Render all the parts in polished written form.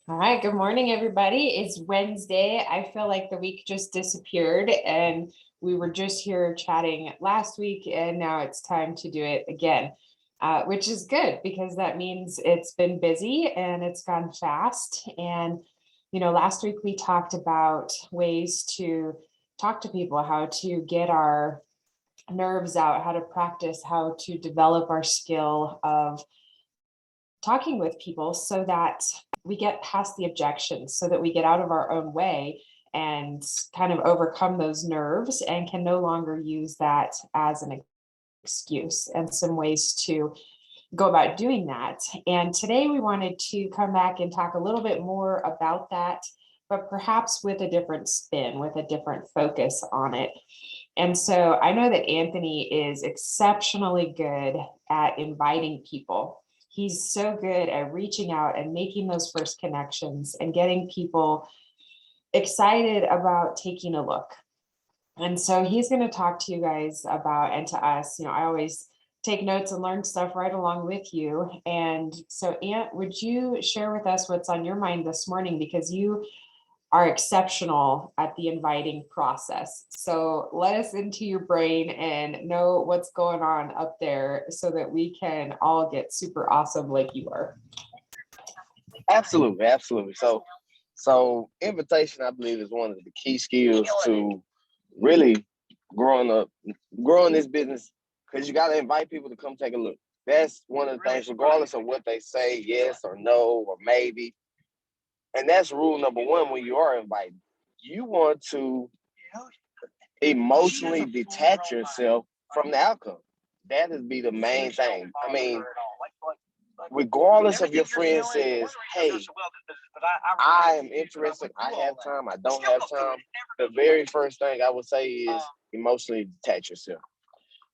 All right, good morning, everybody. It's Wednesday. I feel like the week just disappeared, and we were just here chatting last week, and now it's time to do it again, which is good because that means it's been busy and it's gone fast. And, last week we talked about ways to talk to people, how to get our nerves out, how to practice, how to develop our skill of talking with people so that we get past the objections, so that we get out of our own way and kind of overcome those nerves and can no longer use that as an excuse, and some ways to go about doing that. And today we wanted to come back and talk a little bit more about that, but perhaps with a different spin, with a different focus on it. And so I know that Anthony is exceptionally good at inviting people. He's so good at reaching out and making those first connections and getting people excited about taking a look. And so he's going to talk to you guys about, and to us, I always take notes and learn stuff right along with you. And so, Ant, would you share with us what's on your mind this morning? Because you are exceptional at the inviting process. So let us into your brain and know what's going on up there so that we can all get super awesome like you are. Absolutely, absolutely. So invitation, I believe, is one of the key skills to really growing up, growing this business, because you got to invite people to come take a look. That's one of the things, regardless of what they say, yes or no or maybe. And that's rule number one when you are invited. You want to emotionally detach yourself from the outcome. That is be the main thing. I mean, regardless of your friend says, hey, I am interested, I have time, I don't have time, the very first thing I would say is emotionally detach yourself.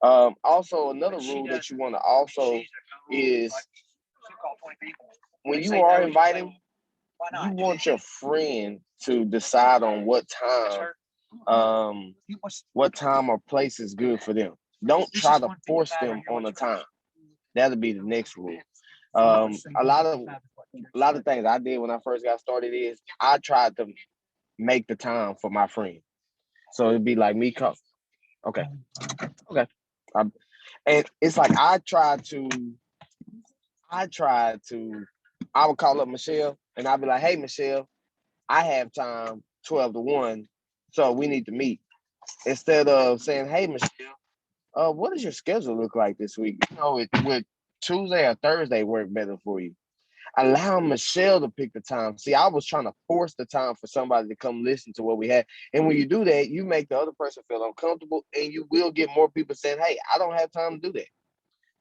Also, another rule that you want to also is when you are inviting, you want your friend to decide on what time or place is good for them. Don't try to force them on a time. That'll be the next rule. A lot of things I did when I first got started is I tried to make the time for my friend. So it'd be like me come, okay, okay. I, and it's like I tried to, I would call up Michelle and I'd be like, hey, Michelle, I have time 12 to 1, so we need to meet. Instead of saying, hey, Michelle, what does your schedule look like this week? It would Tuesday or Thursday work better for you? Allow Michelle to pick the time. See, I was trying to force the time for somebody to come listen to what we had. And when you do that, you make the other person feel uncomfortable and you will get more people saying, hey, I don't have time to do that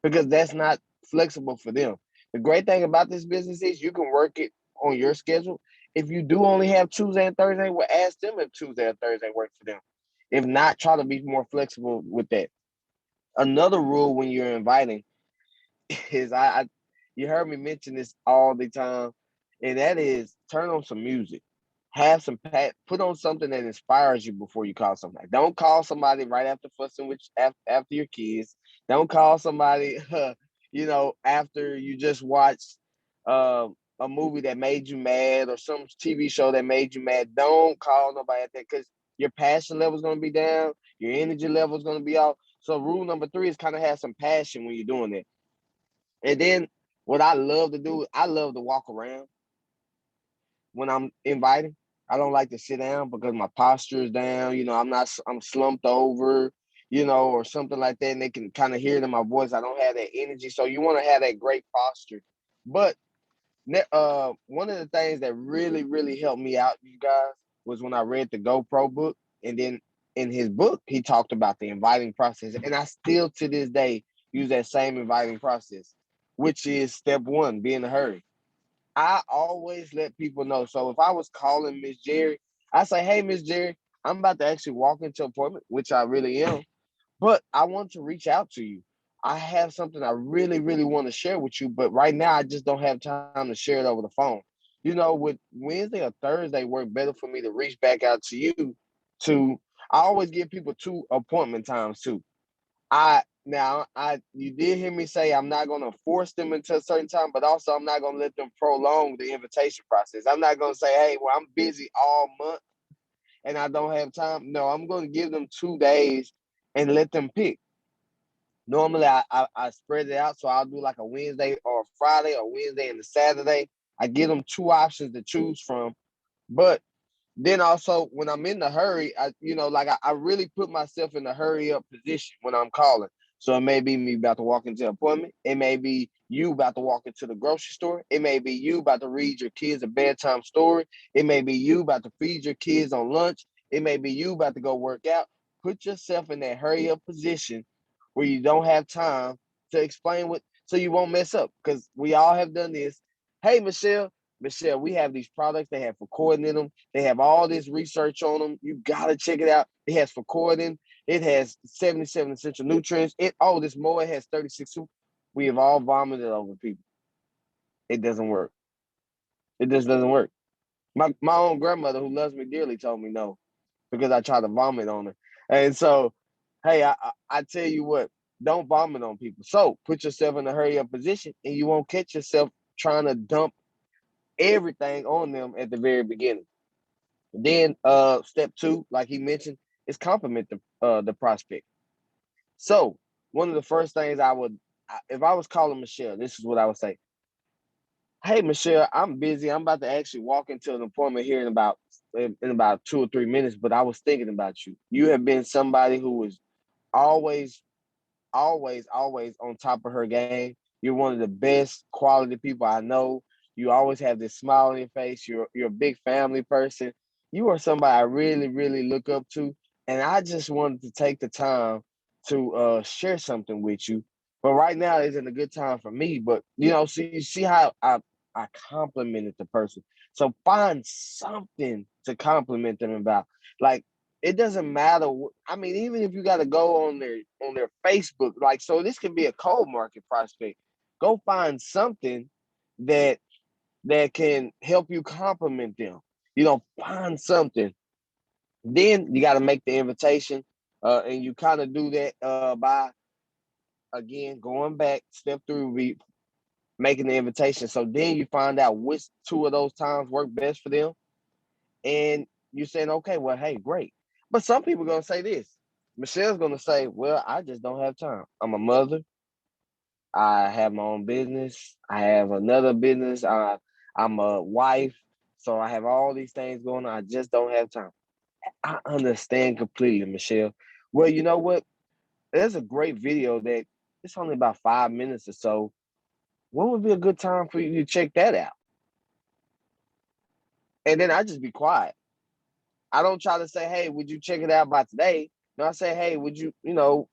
because that's not flexible for them. The great thing about this business is you can work it on your schedule. If you do only have Tuesday and Thursday, well, ask them if Tuesday or Thursday work for them. If not, try to be more flexible with that. Another rule when you're inviting is you heard me mention this all the time, and that is turn on some music. Have some put on something that inspires you before you call somebody. Don't call somebody right after fussing with after your kids. Don't call somebody, after you just watched a movie that made you mad or some TV show that made you mad. Don't call nobody at that because your passion level is going to be down. Your energy level is going to be off. So rule number 3 is kind of have some passion when you're doing it. And then what I love to do, I love to walk around when I'm inviting. I don't like to sit down because my posture is down. I'm slumped over, or something like that. And they can kind of hear it in my voice. I don't have that energy. So you want to have that great posture. But one of the things that really, really helped me out, you guys, was when I read the GoPro book. And then in his book, he talked about the inviting process. And I still to this day use that same inviting process, which is step 1, be in a hurry. I always let people know. So if I was calling Miss Jerry, I say, hey, Miss Jerry, I'm about to actually walk into an appointment, which I really am, but I want to reach out to you. I have something I really, really want to share with you, but right now I just don't have time to share it over the phone. With Wednesday or Thursday work better for me to reach back out to you. I always give people 2 appointment times too. Now, you did hear me say I'm not going to force them into a certain time, but also I'm not going to let them prolong the invitation process. I'm not going to say, hey, well, I'm busy all month and I don't have time. No, I'm going to give them 2 days and let them pick. Normally, I spread it out, so I'll do like a Wednesday or a Friday or Wednesday and a Saturday. I give them two options to choose from, but then also when I'm in the hurry, I really put myself in the hurry up position when I'm calling. So it may be me about to walk into an appointment. It may be you about to walk into the grocery store. It may be you about to read your kids a bedtime story. It may be you about to feed your kids on lunch. It may be you about to go work out. Put yourself in that hurry up position where you don't have time to explain what, so you won't mess up. Because we all have done this. Hey, Michelle, we have these products. They have recording in them. They have all this research on them. You gotta check it out. It has recording. It has 77 essential nutrients. This more. It has 36 super. We have all vomited over people. It doesn't work. It just doesn't work. My own grandmother, who loves me dearly, told me no because I tried to vomit on her. And so, hey, I tell you what, don't vomit on people. So put yourself in a hurry up position, and you won't catch yourself trying to dump everything on them at the very beginning. Then step two, like he mentioned, is compliment the prospect. So one of the first things if I was calling Michelle, this is what I would say. Hey Michelle, I'm busy. I'm about to actually walk into an appointment here in about 2 or 3 minutes, but I was thinking about you. You have been somebody who was always, always on top of her game. You're one of the best quality people I know. You always have this smile on your face. You're a big family person. You are somebody I really, really look up to. And I just wanted to take the time to share something with you. But right now isn't a good time for me. But so you see how I complimented the person. So find something to compliment them about. Like, it doesn't matter. I mean, even if you got to go on their Facebook, like, so this could be a cold market prospect. Go find something that can help you compliment them. Find something. Then you got to make the invitation, and you kind of do that by again going back, step through, making the invitation. So then you find out which two of those times work best for them, and you're saying, okay, well, hey, great. But some people are going to say this. Michelle's going to say, well, I just don't have time. I'm a mother. I have my own business. I have another business. I'm a wife. So I have all these things going on. I just don't have time. I understand completely, Michelle. Well, you know what? There's a great video that it's only about 5 minutes or so. When would be a good time for you to check that out? And then I just be quiet. I don't try to say, hey, would you check it out by today? No, I say, hey, would you be able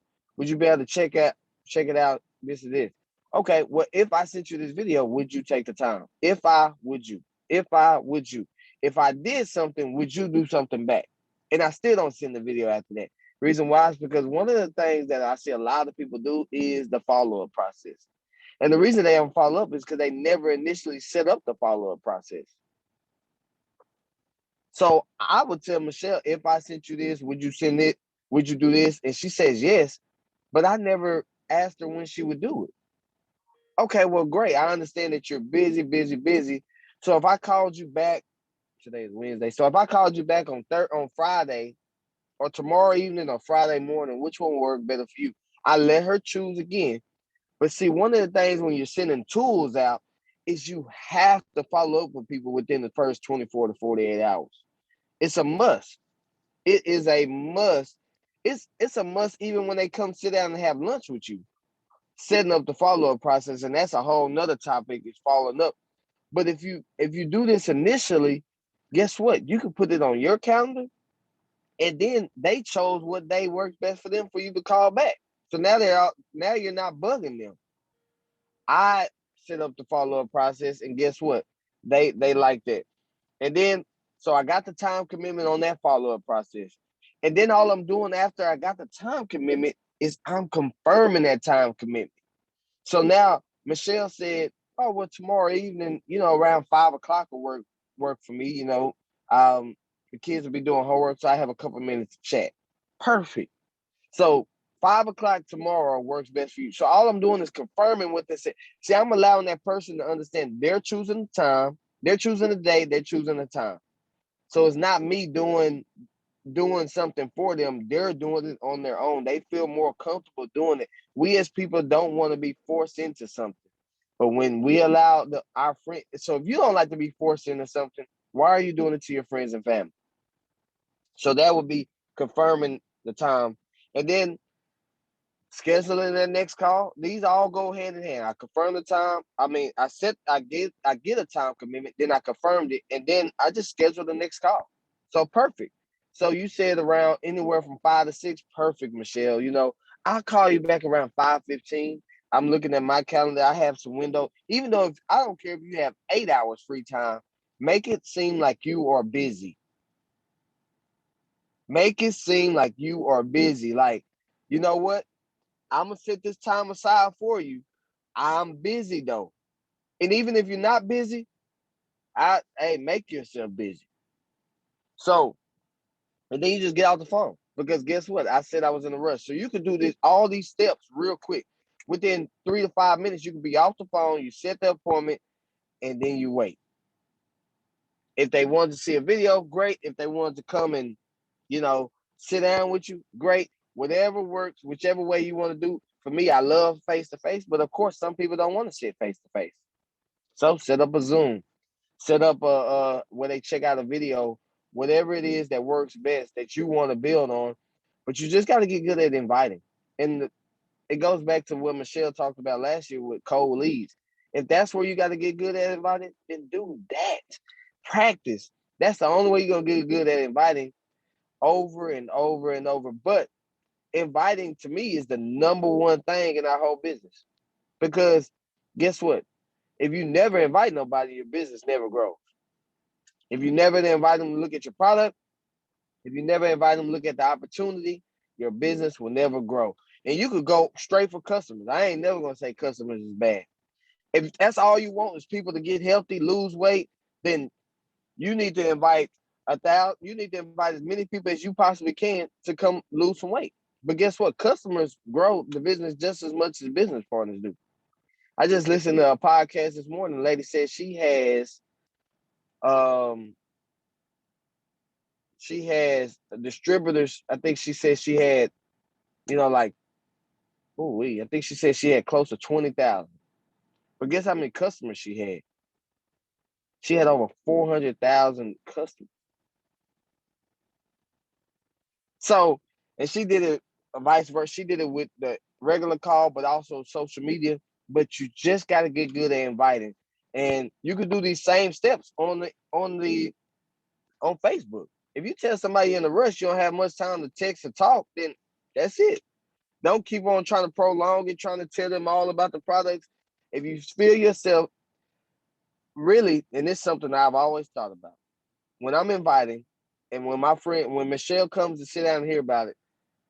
to check it out, this and this? Okay, well, if I sent you this video, would you take the time? If I would you? If I would you? If I did something, would you do something back? And I still don't send the video after that. Reason why is because one of the things that I see a lot of people do is the follow-up process. And the reason they don't follow up is because they never initially set up the follow-up process. So I would tell Michelle, if I sent you this, would you send it? Would you do this? And she says yes, but I never asked her when she would do it. Okay, well, great. I understand that you're busy, busy, busy. So if I called you back, today is Wednesday. So if I called you back on Friday or tomorrow evening or Friday morning, which one would work better for you? I let her choose again. But see, one of the things when you're sending tools out is you have to follow up with people within the first 24 to 48 hours. It's a must. It is a must. It's a must even when they come sit down and have lunch with you. Setting up the follow-up process, and that's a whole nother topic, is following up. But if you do this initially, guess what? You can put it on your calendar, and then they chose what day works best for them for you to call back. So now you're not bugging them. I set up the follow-up process, and guess what? They like that. And then, so I got the time commitment on that follow-up process. And then all I'm doing after I got the time commitment is I'm confirming that time commitment. So now Michelle said, oh, well, tomorrow evening, around 5 o'clock will work for me. The kids will be doing homework, so I have a couple minutes to chat. Perfect. So 5 o'clock tomorrow works best for you. So all I'm doing is confirming what they said. See, I'm allowing that person to understand they're choosing the time, they're choosing the day, they're choosing the time. So it's not me doing something for them. They're doing it on their own. They feel more comfortable doing it. We as people don't want to be forced into something. But when we allow our friend, so if you don't like to be forced into something, why are you doing it to your friends and family? So that would be confirming the time. And then scheduling the next call. These all go hand in hand. I confirm the time. I mean, I get a time commitment, then I confirmed it, and then I just schedule the next call. So perfect. So you said around anywhere from 5 to 6. Perfect, Michelle. I'll call you back around 5:15. I'm looking at my calendar. I have some window. Even though if I don't care if you have 8 hours free time, make it seem like you are busy. Make it seem like you are busy. Like, you know what? I'm gonna set this time aside for you. I'm busy though. And even if you're not busy, make yourself busy. So, and then you just get out the phone. Because guess what? I said I was in a rush. So you can do all these steps real quick. Within 3 to 5 minutes, you can be off the phone, you set the appointment, and then you wait. If they wanted to see a video, great. If they wanted to come and, sit down with you, great. Whatever works, whichever way you want to do. For me, I love face to face, but of course, some people don't want to sit face to face. So set up a Zoom, set up a where they check out a video, whatever it is that works best that you want to build on. But you just got to get good at inviting. And it goes back to what Michelle talked about last year with cold leads. If that's where you got to get good at inviting, then do that. Practice. That's the only way you're gonna get good at inviting over and over and over. But inviting to me is the number one thing in our whole business. Because guess what? If you never invite nobody, your business never grows. If you never invite them to look at your product, if you never invite them to look at the opportunity, your business will never grow. And you could go straight for customers. I ain't never gonna say customers is bad. If that's all you want is people to get healthy, lose weight, then you need to invite 1,000. You need to invite as many people as you possibly can to come lose some weight. But guess what? Customers grow the business just as much as business partners do. I just listened to a podcast this morning. The lady said um she has distributors. I think she said she had, like, I think she said she had close to 20,000. But guess how many customers she had? She had over 400,000 customers. So, and she did it vice versa. She did it with the regular call, but also social media. But you just got to get good at inviting, and you could do these same steps on Facebook. If you tell somebody you're in a rush, you don't have much time to text or talk, then that's it. Don't keep on trying to prolong it, trying to tell them all about the products. If you feel yourself really, and it's something I've always thought about. When I'm inviting, and when Michelle comes to sit down and hear about it,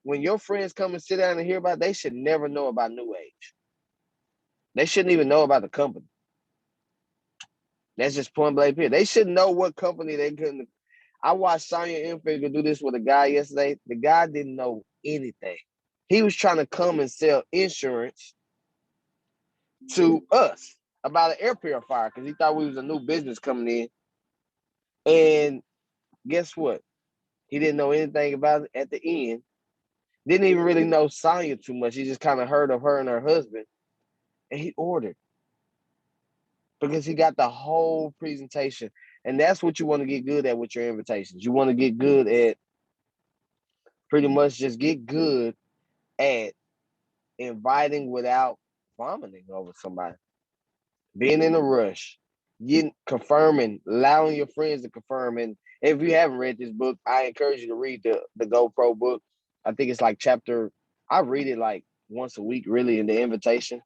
when your friends come and sit down and hear about it, they should never know about New Age. They shouldn't even know about the company. That's just point blank period. They should know what company they couldn't. I watched Sonya Infigure do this with a guy yesterday. The guy didn't know anything. He was trying to come and sell insurance to us about an air purifier because he thought we was a new business coming in. And guess what? He didn't know anything about it at the end. Didn't even really know Sonya too much. He just kind of heard of her and her husband. And he ordered because he got the whole presentation. And that's what you want to get good at with your invitations. You want to get good at pretty much just get good at inviting without vomiting over somebody, being in a rush, getting confirming, allowing your friends to confirm. And if you haven't read this book, I encourage you to read the GoPro book. I think it's like I read it like once a week, really, in the invitation.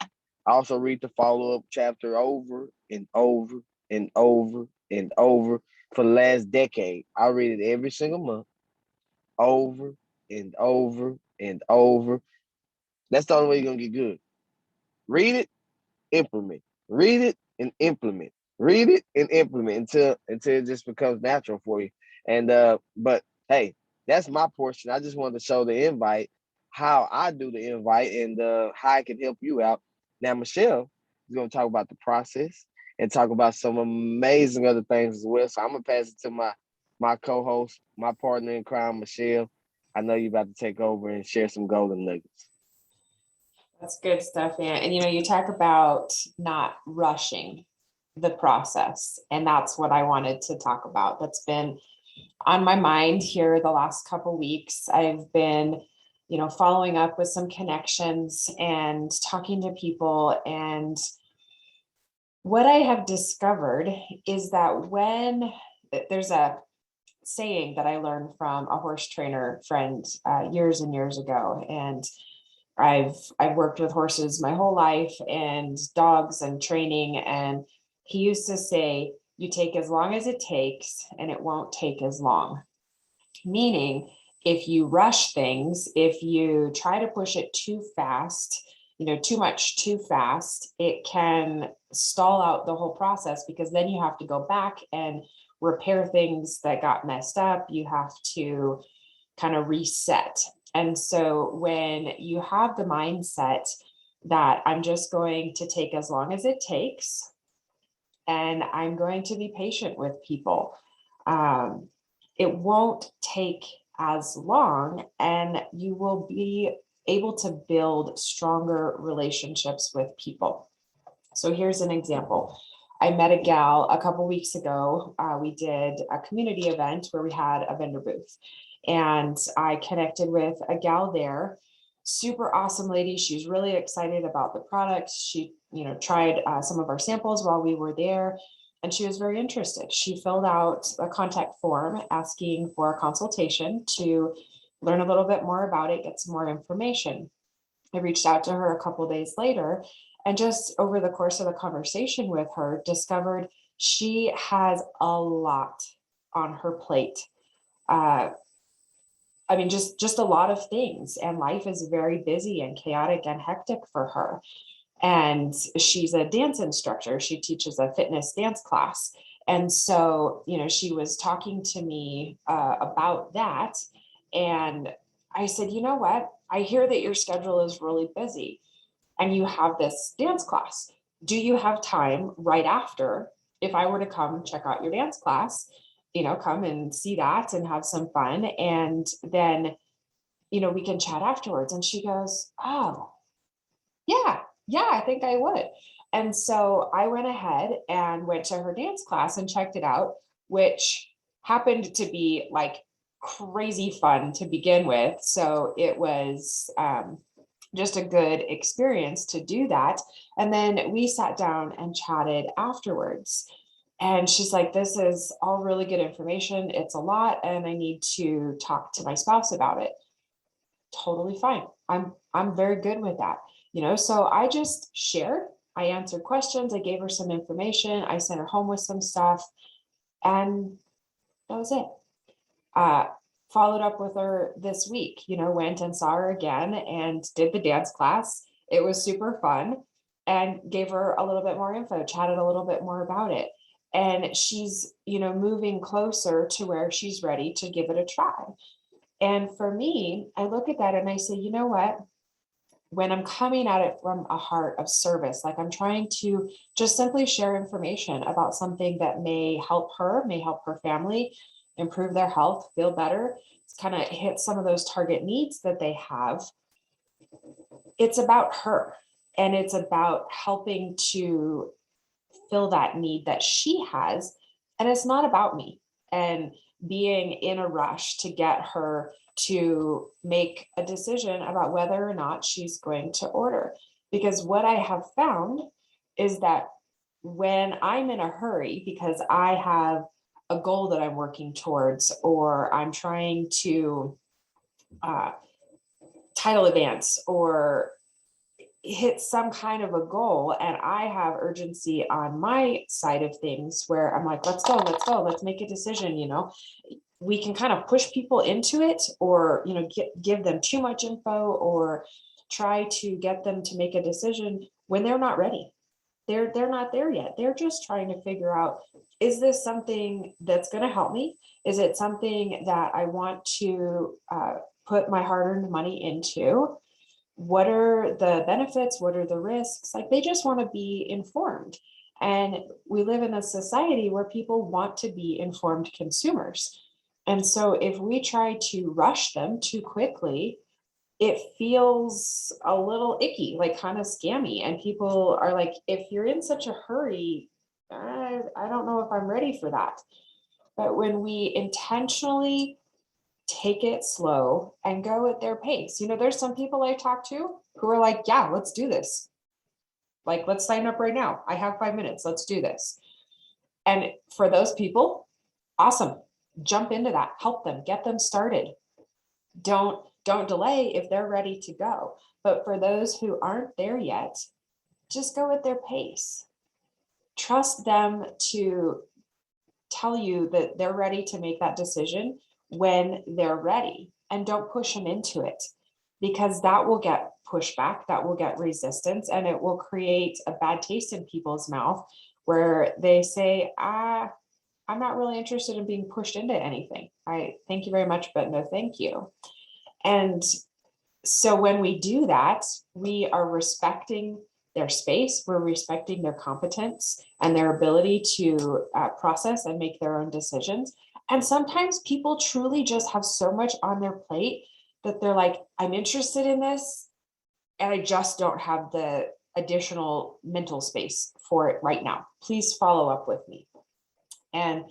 I also read the follow-up chapter over and over and over and over for the last decade. I read it every single month, over and over and over. That's the only way you're gonna get good. Read it, implement. Read it and implement. Read it and implement until it just becomes natural for you. And but hey, that's my portion. I just wanted to show the invite. how I do the invite and how I can help you out. Now, Michelle is going to talk about the process and talk about some amazing other things as well. So I'm gonna pass it to my co-host, my partner in crime, Michelle. I know you're about to take over and share some golden nuggets. That's good stuff, man. And you talk about not rushing the process, and that's what I wanted to talk about. That's been on my mind here the last couple weeks. I've been, following up with some connections and talking to people. And what I have discovered is that when there's a saying that I learned from a horse trainer friend years and years ago, and I've worked with horses my whole life and dogs and training. And he used to say, you take as long as it takes and it won't take as long. Meaning, if you rush things, if you try to push it too fast, too much too fast, it can stall out the whole process, because then you have to go back and repair things that got messed up. You have to kind of reset. And so when you have the mindset that I'm just going to take as long as it takes, and I'm going to be patient with people, it won't take as long, and you will be able to build stronger relationships with people. So here's an example. I met a gal a couple weeks ago. We did a community event where we had a vendor booth, and I connected with a gal there. Super awesome lady. She's really excited about the product. She, tried some of our samples while we were there, and she was very interested. She filled out a contact form asking for a consultation to learn a little bit more about it, get some more information. I reached out to her a couple days later, and just over the course of the conversation with her, discovered she has a lot on her plate. Just a lot of things, and life is very busy and chaotic and hectic for her. And she's a dance instructor. She teaches a fitness dance class. And so, she was talking to me about that. And I said, you know what? I hear that your schedule is really busy and you have this dance class. Do you have time right after, if I were to come check out your dance class, come and see that and have some fun, and then, we can chat afterwards? And she goes, oh, yeah, I think I would. And so I went ahead and went to her dance class and checked it out, which happened to be like crazy fun to begin with. So it was just a good experience to do that. And then we sat down and chatted afterwards. And she's like, this is all really good information. It's a lot, and I need to talk to my spouse about it. Totally fine. I'm very good with that. So I just shared, I answered questions, I gave her some information, I sent her home with some stuff, and that was it. Followed up with her this week, went and saw her again and did the dance class. It was super fun, and gave her a little bit more info, chatted a little bit more about it. And she's, moving closer to where she's ready to give it a try. And for me, I look at that and I say, you know what? When I'm coming at it from a heart of service, like I'm trying to just simply share information about something that may help her family, improve their health, feel better, it's kind of hit some of those target needs that they have. It's about her, and it's about helping to fill that need that she has. And it's not about me and being in a rush to get her to make a decision about whether or not she's going to order. Because what I have found is that when I'm in a hurry because I have a goal that I'm working towards, or I'm trying to title advance or hit some kind of a goal, and I have urgency on my side of things where I'm like, let's go, let's make a decision. We can kind of push people into it, or give them too much info, or try to get them to make a decision when they're not ready. They're not there yet. They're just trying to figure out, is this something that's going to help me? Is it something that I want to put my hard-earned money into? What are the benefits? What are the risks? Like, they just want to be informed. And we live in a society where people want to be informed consumers. And so if we try to rush them too quickly, it feels a little icky, like kind of scammy. And people are like, if you're in such a hurry, I don't know if I'm ready for that. But when we intentionally take it slow and go at their pace, there's some people I talk to who are like, yeah, let's do this. Like, let's sign up right now. I have 5 minutes. Let's do this. And for those people, awesome. Jump into that. Help them. Get them started. Don't delay if they're ready to go. But for those who aren't there yet, just go at their pace. Trust them to tell you that they're ready to make that decision when they're ready, and don't push them into it, because that will get pushback, that will get resistance, and it will create a bad taste in people's mouth where they say, I'm not really interested in being pushed into anything. I thank you very much, but no thank you. And so when we do that, we are respecting their space, we're respecting their competence and their ability to process and make their own decisions. And sometimes people truly just have so much on their plate that they're like, I'm interested in this, and I just don't have the additional mental space for it right now. Please follow up with me. And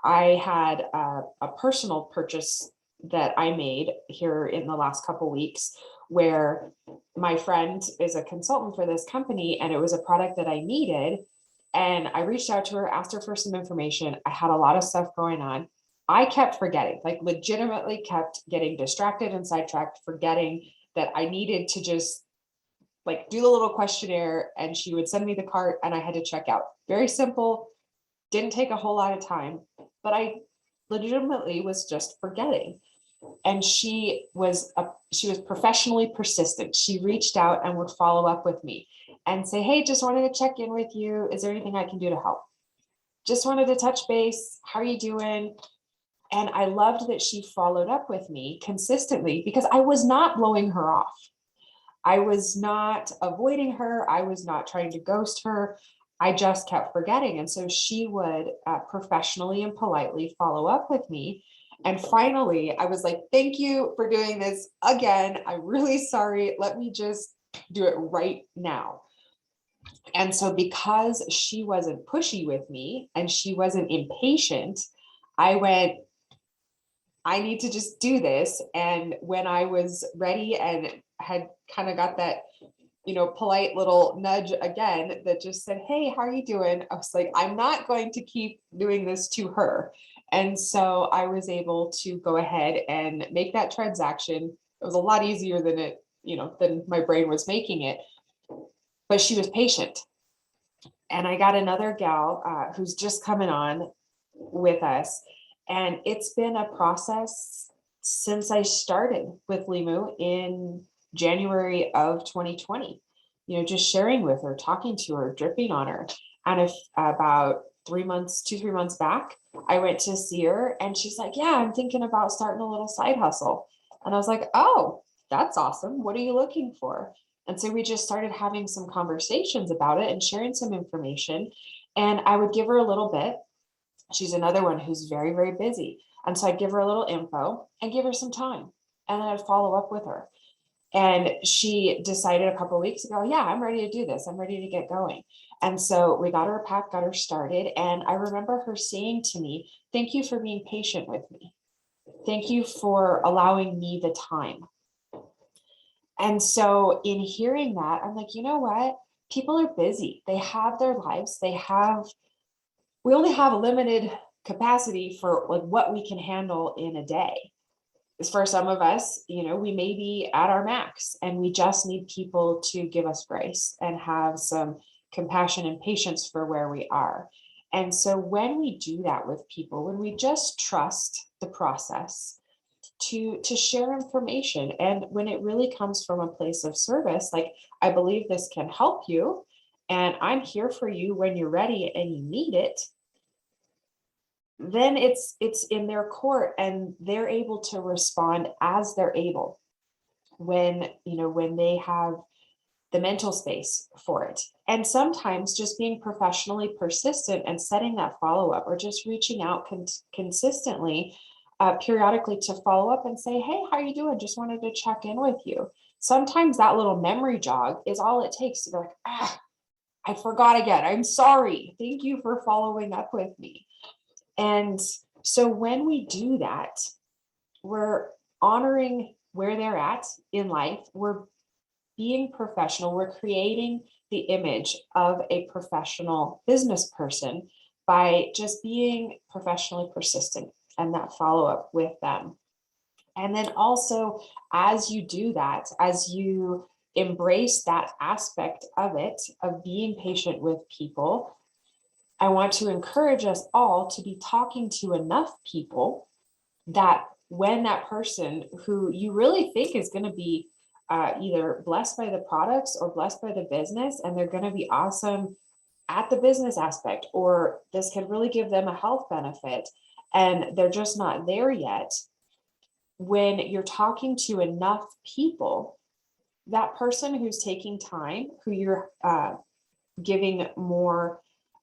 I had a personal purchase that I made here in the last couple weeks, where my friend is a consultant for this company, and it was a product that I needed. And I reached out to her, asked her for some information. I had a lot of stuff going on. I kept forgetting, like legitimately kept getting distracted and sidetracked, forgetting that I needed to just like do the little questionnaire, and she would send me the cart and I had to check out. Very simple, didn't take a whole lot of time, but I legitimately was just forgetting. And she was professionally persistent. She reached out and would follow up with me and say, hey, just wanted to check in with you. Is there anything I can do to help? Just wanted to touch base. How are you doing? And I loved that she followed up with me consistently, because I was not blowing her off. I was not avoiding her. I was not trying to ghost her. I just kept forgetting. And so she would professionally and politely follow up with me. And finally, I was like, thank you for doing this again. I'm really sorry. Let me just do it right now. And so because she wasn't pushy with me and she wasn't impatient, I went, I need to just do this. And when I was ready and had kind of got that, polite little nudge again that just said, hey, how are you doing? I was like, I'm not going to keep doing this to her. And so I was able to go ahead and make that transaction. It was a lot easier than my brain was making it, but she was patient. And I got another gal who's just coming on with us. And it's been a process since I started with Limu in January of 2020, just sharing with her, talking to her, dripping on her. And if about 3 months, 2-3 months back, I went to see her and she's like, yeah, I'm thinking about starting a little side hustle. And I was like, oh, that's awesome. What are you looking for? And so we just started having some conversations about it and sharing some information. And I would give her a little bit. She's another one who's very, very busy. And so I'd give her a little info and give her some time. And then I'd follow up with her. And she decided a couple of weeks ago, yeah, I'm ready to do this. I'm ready to get going. And so we got her a pack, got her started. And I remember her saying to me, thank you for being patient with me. Thank you for allowing me the time. And so in hearing that, I'm like, you know what? People are busy. They have their lives. We only have a limited capacity for like what we can handle in a day. For some of us, we may be at our max, and we just need people to give us grace and have some compassion and patience for where we are. And so when we do that with people, when we just trust the process to share information, and when it really comes from a place of service, like, I believe this can help you, and I'm here for you when you're ready and you need it, then it's in their court, and they're able to respond as they're able when, when they have the mental space for it. And sometimes just being professionally persistent and setting that follow-up, or just reaching out consistently, periodically, to follow up and say, hey, how are you doing? Just wanted to check in with you. Sometimes that little memory jog is all it takes to be like, I forgot again. I'm sorry. Thank you for following up with me. And so when we do that, we're honoring where they're at in life. We're being professional. We're creating the image of a professional business person by just being professionally persistent and that follow-up with them. And then also, as you do that, as you embrace that aspect of it, of being patient with people, I want to encourage us all to be talking to enough people that when that person who you really think is going to be either blessed by the products or blessed by the business, and they're going to be awesome at the business aspect, or this could really give them a health benefit, and they're just not there yet. When you're talking to enough people, that person who's taking time, who you're giving more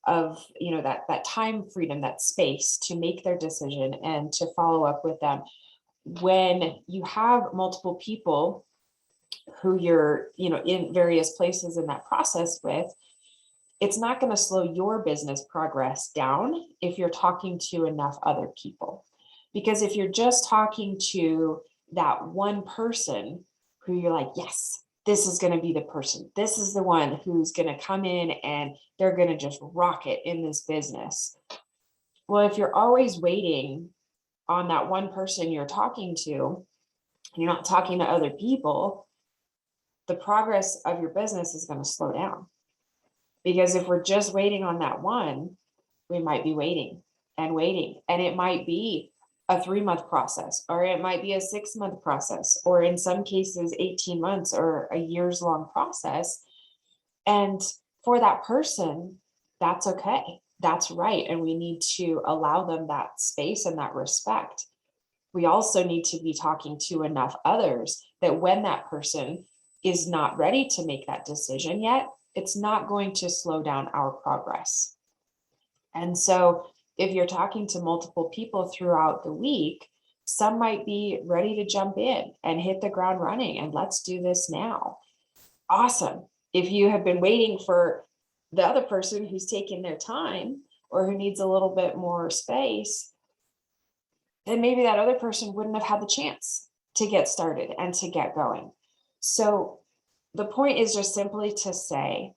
of, that time freedom, that space to make their decision and to follow up with them. When you have multiple people who you're, in various places in that process with, it's not going to slow your business progress down if you're talking to enough other people. Because if you're just talking to that one person who you're like, yes, this is going to be the person, this is the one who's going to come in and they're going to just rock it in this business. Well, if you're always waiting on that one person you're talking to, you're not talking to other people, the progress of your business is going to slow down. Because if we're just waiting on that one, we might be waiting, and it might be a 3-month process, or it might be a 6-month process, or in some cases 18 months or a year's long process. And for that person, that's okay. That's right. And we need to allow them that space and that respect. We also need to be talking to enough others that when that person is not ready to make that decision yet, it's not going to slow down our progress. And so if you're talking to multiple people throughout the week, some might be ready to jump in and hit the ground running and let's do this now. Awesome. If you have been waiting for the other person who's taking their time or who needs a little bit more space, then maybe that other person wouldn't have had the chance to get started and to get going. So the point is just simply to say,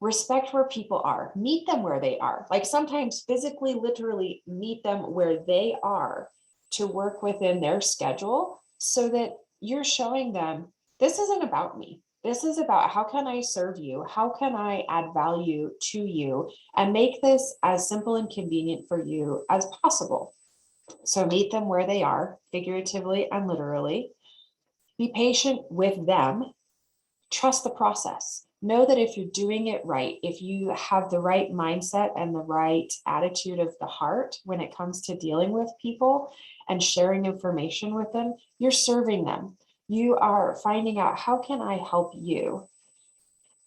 respect where people are, meet them where they are. Like sometimes physically, literally meet them where they are to work within their schedule so that you're showing them, this isn't about me. This is about how can I serve you? How can I add value to you and make this as simple and convenient for you as possible? So meet them where they are, figuratively and literally. Be patient with them. Trust the process. Know that if you're doing it right, if you have the right mindset and the right attitude of the heart when it comes to dealing with people and sharing information with them, you're serving them. You are finding out, how can I help you?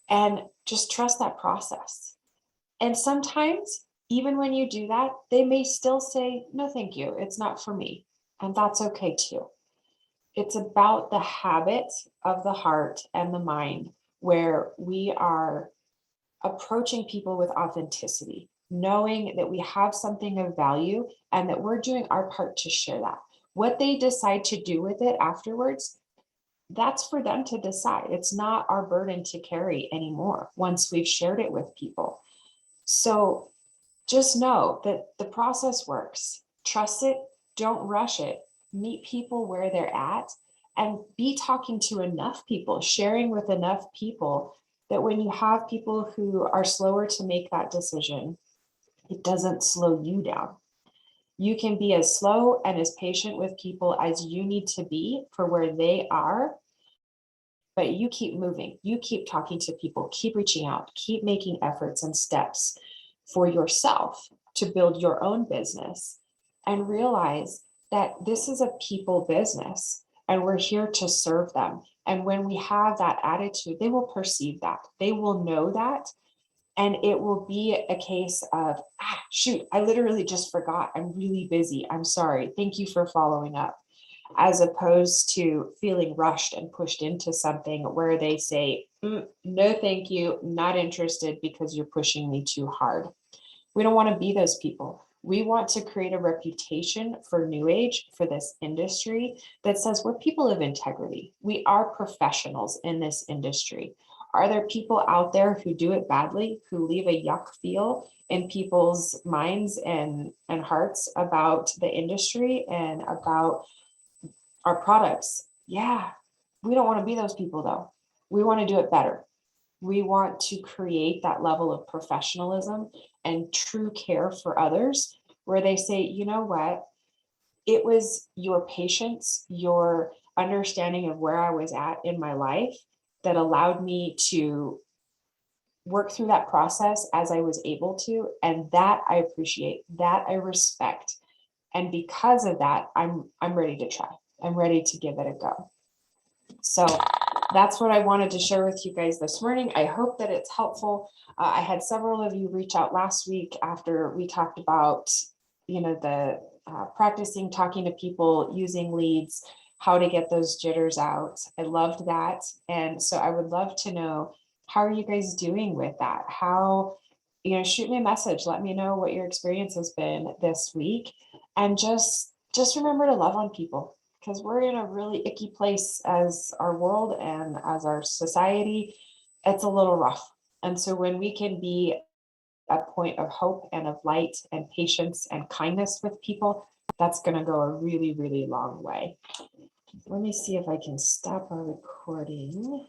And just trust that process. And sometimes, even when you do that, they may still say, no, thank you, it's not for me. And that's okay too. It's about the habit of the heart and the mind where we are approaching people with authenticity, knowing that we have something of value and that we're doing our part to share that. What they decide to do with it afterwards, that's for them to decide. It's not our burden to carry anymore once we've shared it with people. So just know that the process works. Trust it. Don't rush it. Meet people where they're at and be talking to enough people, sharing with enough people that when you have people who are slower to make that decision, it doesn't slow you down. You can be as slow and as patient with people as you need to be for where they are, but you keep moving. You keep talking to people, keep reaching out, keep making efforts and steps for yourself to build your own business and realize that this is a people business and we're here to serve them. And when we have that attitude, they will perceive that, they will know that. And it will be a case of, shoot, I literally just forgot. I'm really busy. I'm sorry. Thank you for following up. As opposed to feeling rushed and pushed into something where they say, no, thank you, not interested because you're pushing me too hard. We don't want to be those people. We want to create a reputation for New Age, for this industry, that says we're people of integrity. We are professionals in this industry. Are there people out there who do it badly, who leave a yuck feel in people's minds and hearts about the industry and about our products? Yeah, we don't want to be those people though. We want to do it better. We want to create that level of professionalism and true care for others where they say, you know what, it was your patience, your understanding of where I was at in my life that allowed me to work through that process as I was able to. And that I appreciate, that I respect. And because of that, I'm ready to try. I'm ready to give it a go. So that's what I wanted to share with you guys this morning. I hope that it's helpful. I had several of you reach out last week after we talked about, the practicing talking to people, using leads, how to get those jitters out. I loved that. And so I would love to know, how are you guys doing with that? How, shoot me a message. Let me know what your experience has been this week. And just remember to love on people, because we're in a really icky place as our world and as our society. It's a little rough. And so when we can be a point of hope and of light and patience and kindness with people, that's going to go a really, really long way. Let me see if I can stop our recording.